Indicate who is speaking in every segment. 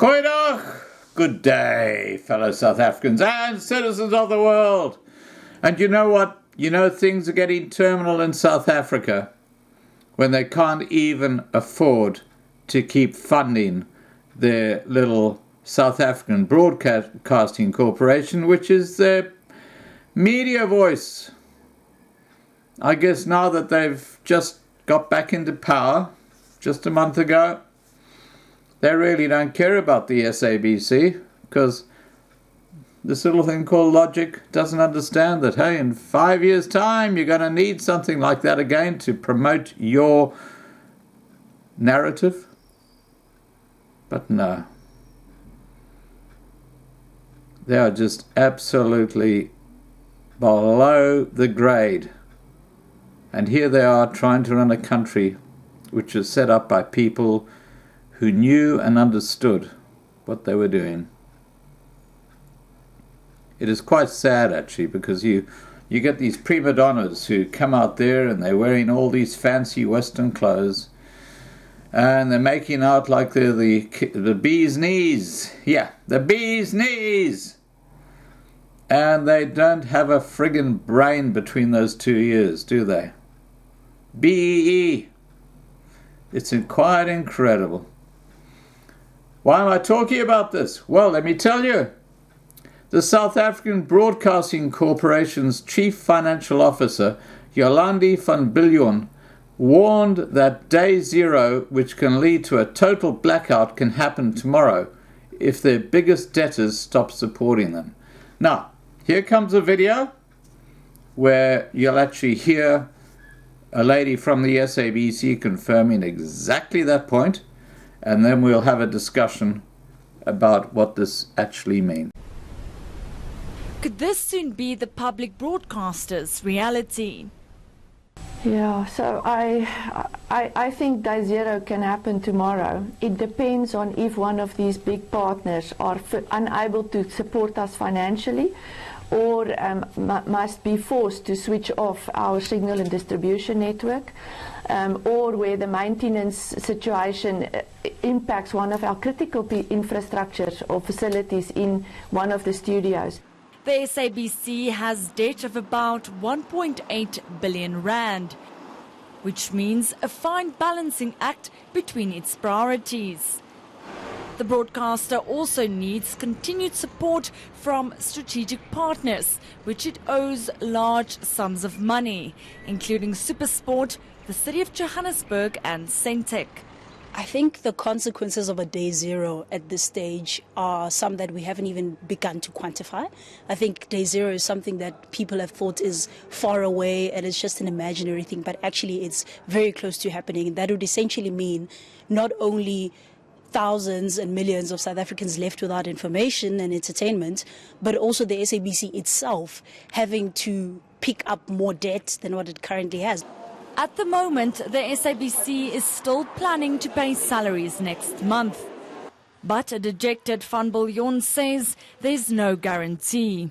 Speaker 1: Goeiedag! Good day, fellow South Africans and citizens of the world. And you know what? You know things are getting terminal in South Africa when they can't even afford to keep funding their little South African Broadcasting Corporation, which is their media voice. I guess now that they've just got back into power just a month ago, they really don't care about the SABC, because this little thing called logic doesn't understand that, hey, in 5 years' time, you're going to need something like that again to promote your narrative. But no. They are just absolutely below the grade. And here they are trying to run a country which is set up by people who knew and understood what they were doing. It is quite sad, actually, because you get these prima donnas who come out there and they're wearing all these fancy Western clothes and they're making out like they're the bee's knees. Yeah, the bee's knees! And they don't have a friggin' brain between those two ears, do they? BEE. It's quite incredible. Why am I talking about this? Well, let me tell you. The South African Broadcasting Corporation's Chief Financial Officer, Yolandi van Biljon, warned that day zero, which can lead to a total blackout, can happen tomorrow if their biggest debtors stop supporting them. Now, here comes a video where you'll actually hear a lady from the SABC confirming exactly that point, and then we'll have a discussion about what this actually means.
Speaker 2: Could this soon be the public broadcaster's reality?
Speaker 3: Yeah, so I think day zero can happen tomorrow. It depends on if one of these big partners are unable to support us financially, or must be forced to switch off our signal and distribution network, or where the maintenance situation impacts one of our critical infrastructures or facilities in one of the studios.
Speaker 2: The SABC has debt of about 1.8 billion rand, which means a fine balancing act between its priorities. The broadcaster also needs continued support from strategic partners, which it owes large sums of money, including SuperSport, the City of Johannesburg and Centec.
Speaker 4: I think the consequences of a day zero at this stage are some that we haven't even begun to quantify. I think day zero is something that people have thought is far away and it's just an imaginary thing, but actually it's very close to happening. That would essentially mean not only thousands and millions of South Africans left without information and entertainment, but also the SABC itself having to pick up more debt than what it currently has.
Speaker 2: At the moment, the SABC is still planning to pay salaries next month. But a dejected Van Biljon says there's no guarantee.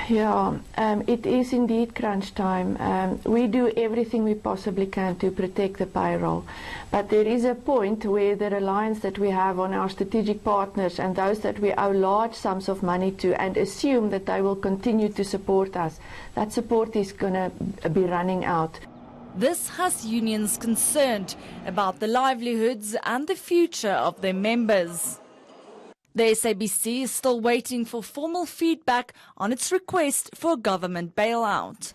Speaker 3: Yeah, it is indeed crunch time. We do everything we possibly can to protect the payroll. But there is a point where the reliance that we have on our strategic partners and those that we owe large sums of money to and assume that they will continue to support us, that support is going to be running out.
Speaker 2: This has unions concerned about the livelihoods and the future of their members. The SABC is still waiting for formal feedback on its request for a government bailout.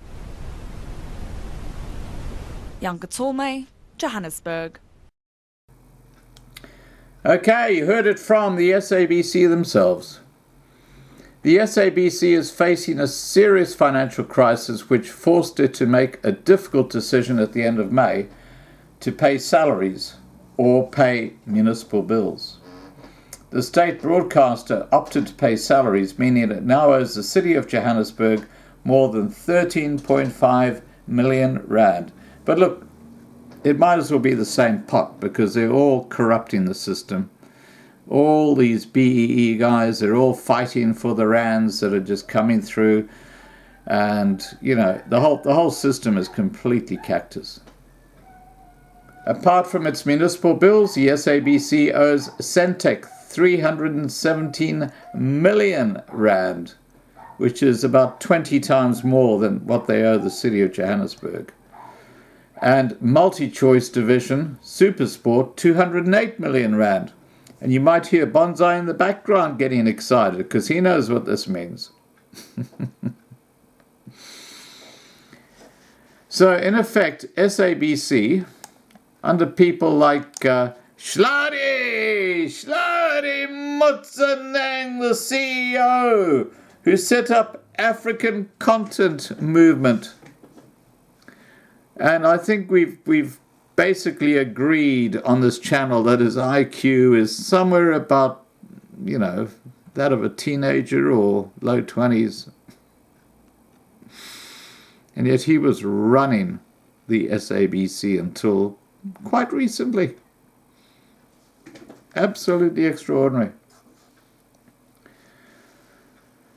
Speaker 2: Janke Tolme, Johannesburg.
Speaker 1: Okay, you heard it from the SABC themselves. The SABC is facing a serious financial crisis which forced it to make a difficult decision at the end of May to pay salaries or pay municipal bills. The state broadcaster opted to pay salaries, meaning it now owes the City of Johannesburg more than 13.5 million rand. But look, it might as well be the same pot because they're all corrupting the system. All these BEE guys, they're all fighting for the rands that are just coming through. And, you know, the whole system is completely cactus. Apart from its municipal bills, the SABC owes Centec 317 million rand, which is about 20 times more than what they owe the city of Johannesburg. And multi-choice division, Supersport, 208 million rand. And you might hear Bonsai in the background getting excited because he knows what this means. So, in effect, SABC, under people like Shlari Motsanang, the CEO, who set up African Content Movement. And I think we've basically agreed on this channel that his IQ is somewhere about, that of a teenager or low 20s. And yet he was running the SABC until quite recently. Absolutely extraordinary.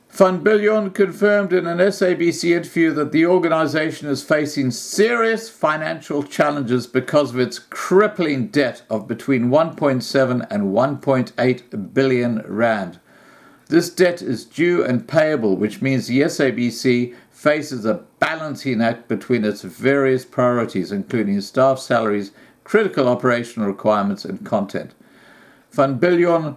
Speaker 1: Van Biljon confirmed in an SABC interview that the organization is facing serious financial challenges because of its crippling debt of between 1.7 and 1.8 billion rand. This debt is due and payable, which means the SABC faces a balancing act between its various priorities, including staff salaries, critical operational requirements, and content. Van Biljon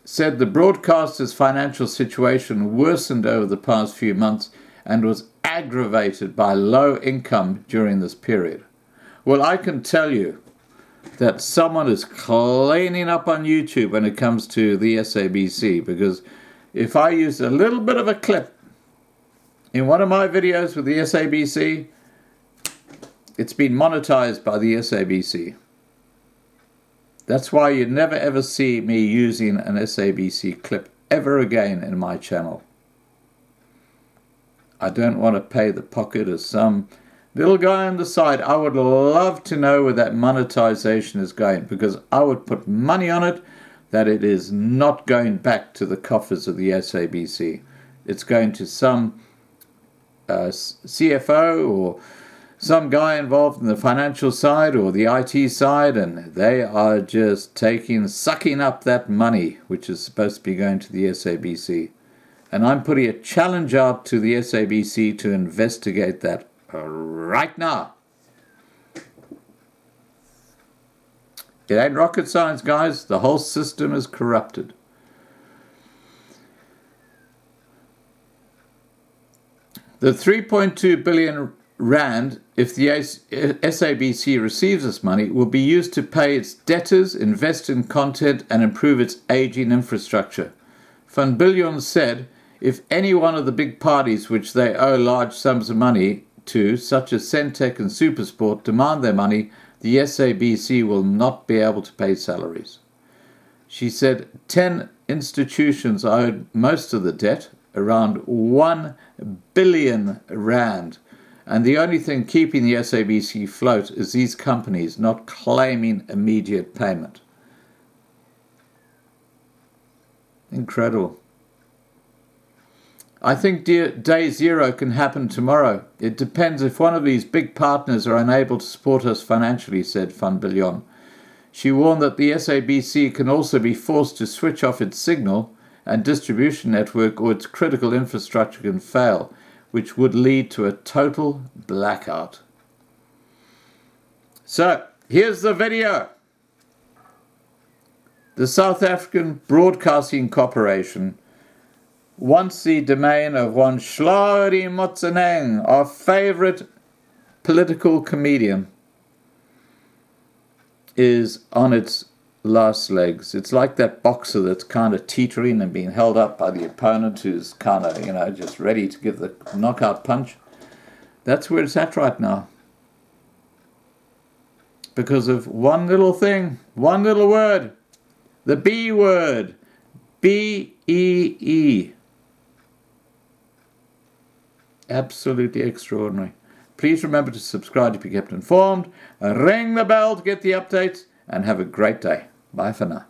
Speaker 1: said the broadcaster's financial situation worsened over the past few months and was aggravated by low income during this period. Well, I can tell you that someone is cleaning up on YouTube when it comes to the SABC, because if I use a little bit of a clip in one of my videos with the SABC, it's been monetized by the SABC. That's why you never ever see me using an SABC clip ever again in my channel. I don't want to pay the pocket of some little guy on the side. I would love to know where that monetization is going, because I would put money on it that it is not going back to the coffers of the SABC. It's going to some CFO or some guy involved in the financial side or the IT side, and they are just sucking up that money which is supposed to be going to the SABC. And I'm putting a challenge out to the SABC to investigate that right now. It ain't rocket science, guys. The whole system is corrupted. The 3.2 billion rand, if the SABC receives this money, will be used to pay its debtors, invest in content, and improve its aging infrastructure. Van Biljon said, if any one of the big parties which they owe large sums of money to, such as Centec and Supersport, demand their money, the SABC will not be able to pay salaries. She said 10 institutions owed most of the debt, around 1 billion rand. And the only thing keeping the SABC afloat is these companies not claiming immediate payment. Incredible. I think day zero can happen tomorrow. It depends if one of these big partners are unable to support us financially, said Van Biljon. She warned that the SABC can also be forced to switch off its signal and distribution network, or its critical infrastructure can fail, which would lead to a total blackout. So, here's the video. The South African Broadcasting Corporation wants the domain of one Shlari Motsanang, our favorite political comedian, is on its last legs. It's like that boxer that's kind of teetering and being held up by the opponent, who's kind of, just ready to give the knockout punch. That's where it's at right now. Because of one little thing, one little word, the B word, B-E-E. Absolutely extraordinary. Please remember to subscribe to be kept informed, ring the bell to get the updates, and have a great day. Bye for now.